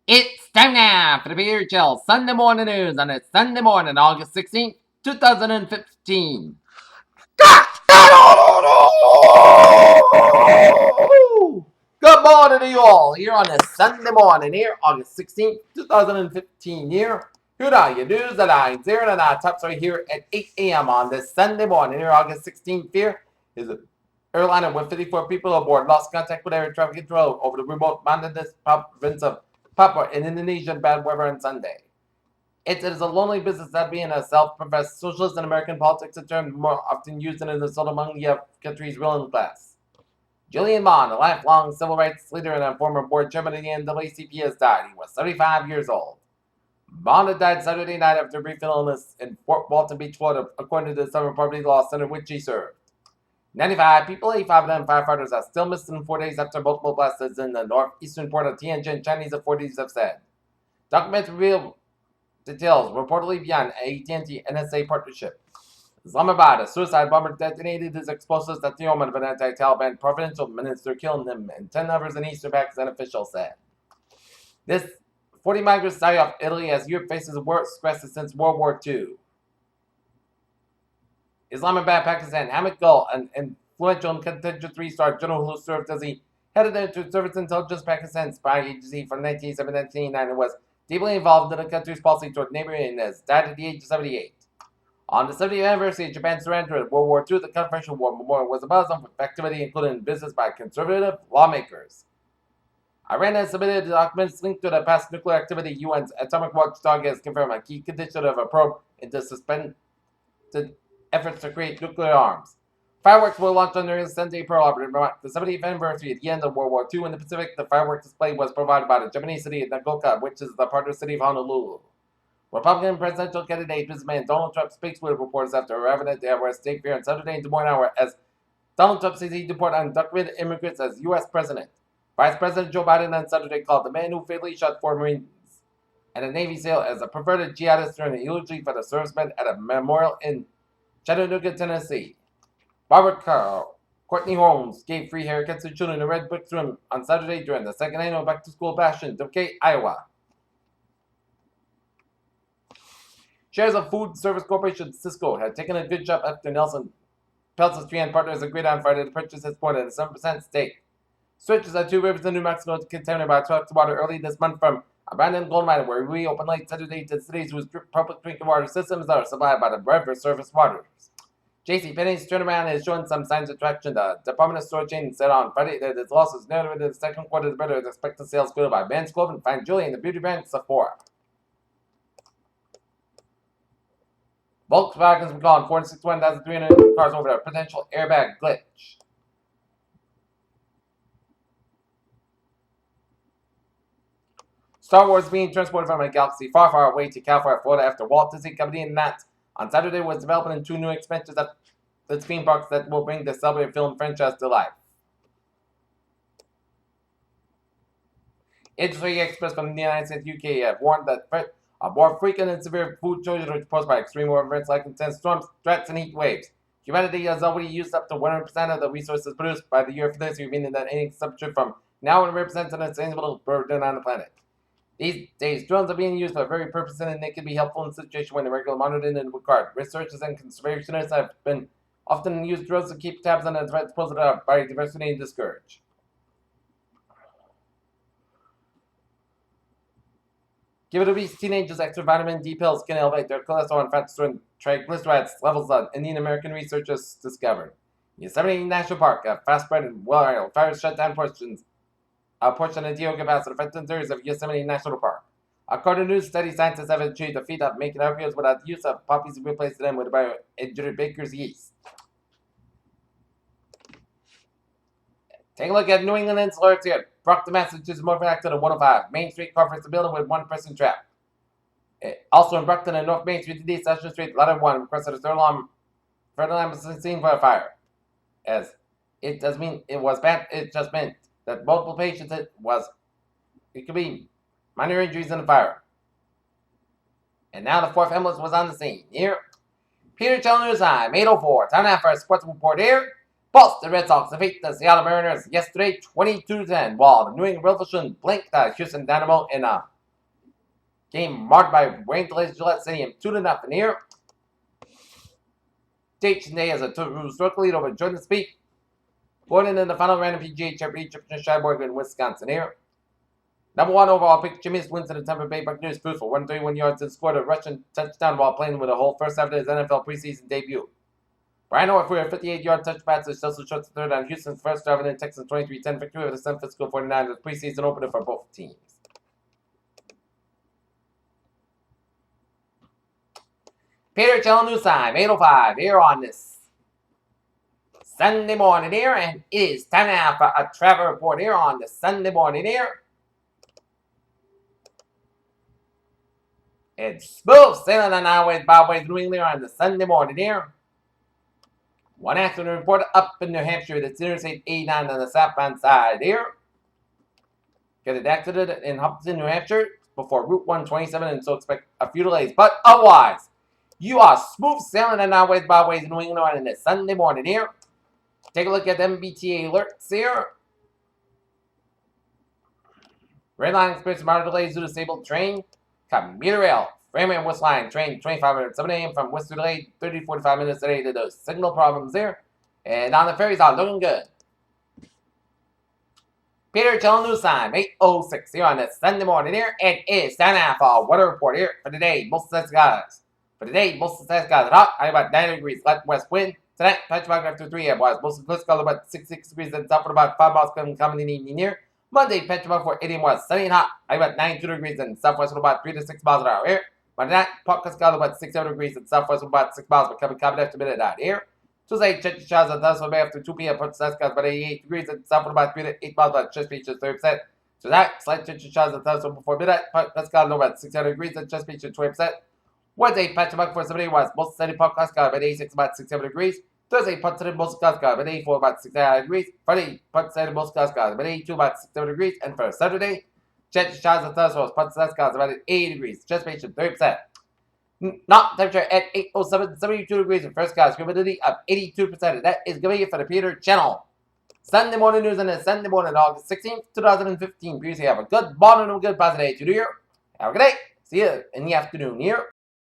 It's time now for the Beer Chill Sunday morning news on it's Sunday morning, August 16th, 2015. Good morning to you all here on this Sunday morning here, August 16th, 2015 here. Here are your news headlines here and our tops right here at 8 a.m. on this Sunday morning here, August 16th here. Is an airliner with 54 people aboard lost contact with air traffic control over the remote mountainous province of Papua in Indonesia. Bad weather on Sunday. It is a lonely business that being a self-professed socialist in American politics, a term more often used in the insult among the country's ruling class. Julian Bond, a lifelong civil rights leader and a former board chairman of the NAACP, has died. He was 75 years old. Bond had died Saturday night after a brief illness in Fort Walton Beach, Florida, according to the Southern Poverty Law Center, which he served. 95 people, 85 of them firefighters, are still missing 4 days after multiple blasts in the northeastern port of Tianjin, Chinese authorities have said. Documents reveal details reportedly beyond AT&T NSA partnership. Islamabad, a suicide bomber detonated his explosives at the home of an anti-Taliban provincial minister, killing him and 10 others in eastern Pakistan, officials said. This 40 migrants die off Italy as Europe faces the worst crisis since World War II. Islamabad, Pakistan, Hamid Gul, an influential and contingent three-star general who served as the head of the Inter-Service Intelligence Pakistan spy agency from 1987 to 1989 and was deeply involved in the country's policy toward neighboring has died at the age of 78. On the 70th anniversary of Japan's surrender in World War II, the Confederation War Memorial was a buzz-on activity including business by conservative lawmakers. Iran has submitted documents linked to the past nuclear activity. UN's atomic watchdog has confirmed a key condition of a probe into suspended efforts to create nuclear arms. Fireworks were launched on the Sunday Pearl Harbor to mark the 70th anniversary at the end of World War II in the Pacific. The fireworks display was provided by the Japanese city of Nagoya, which is the partner city of Honolulu. Republican presidential candidate businessman Donald Trump speaks with reporters after arriving at the Air State Fair on Saturday in Des Moines hour as Donald Trump says he deport undocumented immigrants as U.S. president. Vice President Joe Biden on Saturday called the man who fatally shot 4 Marines and a Navy SEAL as a perverted jihadist during a eulogy for the servicemen at a memorial in Chattanooga, Tennessee. Barbara Carl, Courtney Holmes gave free haircuts to children in a Red Brick Room on Saturday during the second annual back-to-school bash in Duquesne, Iowa. Shares of Food Service Corporation Cisco had taken a good jump after Nelson Peltz's 3M partners agreed on Friday to purchase its board at a 7% stake. Searches at Two Rivers in New Mexico contaminated by toxic water early this month from abandoned gold mine were reopened late Saturday to cities whose public drinking water systems are supplied by the river surface waters. JCPenney's turnaround is showing some signs of traction. The department store chain said on Friday that its losses narrowed in the second quarter is better as expected sales grew by Men's Clothing, Fine Jewelry, and the beauty brand Sephora. Volkswagen's been calling 461,300 cars over a potential airbag glitch. Star Wars being transported from a galaxy far, far away to California, Florida after Walt Disney Company announced on Saturday was developing 2 new expansions of the theme parks that will bring the celebrated film franchise to life. Industry experts from the United States and UK have warned that threat of more frequent and severe food shortages posed by extreme weather events like intense storms, droughts, and heat waves. Humanity has already used up to 100% of the resources produced by the year for this year, meaning that any consumption from now on represents an unsustainable burden on the planet. These days, drones are being used for very purposes and they can be helpful in situations when the regular monitoring is required. Researchers and conservationists have been often used drones to keep tabs on the threats posed by biodiversity and discourage. Give obese teenagers extra vitamin D pills can elevate their cholesterol and fat and triglycerides levels, Indian American researchers discovered. Yosemite National Park, a fast-spread and wild fire shut down portion of geocapacity affecting areas of Yosemite National Park. According to news study, scientists have achieved the feat of making opiates without the use of poppies and replacing them with bioengineered baker's yeast. Take a look at New England Insular here. Brockton, Massachusetts, moving back to the 105 Main Street conference building with 1 person trapped. Also in Brockton and North Main Street, today, Session Street, Ladder 1 requested a third alarm scene for a fire. As it does mean it was bad, it just meant that multiple patients it could be minor injuries in the fire. And now the 4th ambulance was on the scene. Here, Peter Chill News Time, 8:04. Time now for a sports report here. Boston Red Sox defeat the Seattle Mariners yesterday 22-10, while the New England Revolution blanked the Houston Dynamo in a Game marked by rain delays Gillette Stadium 2-0 here. Jason Day has a 2-stroke lead over Jordan Spieth. Gordon in the final round of PGA Championship in Shibourg in Wisconsin here. Number 1 overall pick, Jameis Winston of the Tampa Bay Buccaneers, threw for 131 yards and scored a rushing touchdown while playing with a whole first after his NFL preseason debut. Brian Hoyer threw a 58-yard touch pass to Chelsea Schultz third on Houston's first drive in the Texans 23-10 victory over the San Francisco 49ers preseason opener for both teams. Peter Chalanusan, 8:05 here on this Sunday morning here, and it is time now for a travel report here on the Sunday morning here. It's smooth sailing on highways, byways, New England on the Sunday morning here. One accident report up in New Hampshire. That's Interstate 89 on the southbound side here. Got an accident in Hopkins, New Hampshire before Route 127, and so expect a few delays. But otherwise, you are smooth sailing on highways, byways, New England on this Sunday morning here. Take a look at the MBTA alerts here. Red line experiencing minor delays due to disabled train. Commuter rail, Framingham and West Line, train 2500 7 a.m. from West delayed 30 to 45 minutes today to those signal problems there. And on the ferries, all looking good. Peter Chalanusan, 8:06 here on this Sunday morning here. And it's time now for a weather report here for today. Most of the skies. For today, most of the skies are hot. High about 90 degrees, left west wind. Tonight, patch fog after 3 a.m. Most of the clouds about 66 degrees and south for about 5 miles coming in the evening here. Monday, patch fog for 80 miles, sunny and hot. High about 92 degrees and southwest with about 3 to 6 miles an hour here. Monday night, podcast cloud about 67 degrees and southwest with about 6 miles, becoming common after midnight here. Tuesday, chance showers and thunderstorms may after 2 p.m. Punch skies about 88 degrees and south with about 3 to 8 miles, about Chesapeake 30%. Tonight, slight chance showers and thunderstorms before midnight. Podcast cloud about 600 degrees and Chesapeake 20%. Wednesday, patch fog for 70 miles, most sunny podcast cloud about 86, about 67 degrees. Thursday, punch sunny most clouds cloud about 84, about 69 degrees. Friday, punch sunny most clouds cloud about 82, about 67 degrees. And for Saturday, chance showers and thunderstorms, punch sunny clouds about 80 degrees. Chesapeake 30%. Not temperature at 8:07, 72 degrees, and first class humidity of 82%. And that is going to be for the Peter channel. Sunday morning news on the Sunday morning, August 16th, 2015. Please have a good morning and a good positive day to the year. Have a good day. See you in the afternoon here.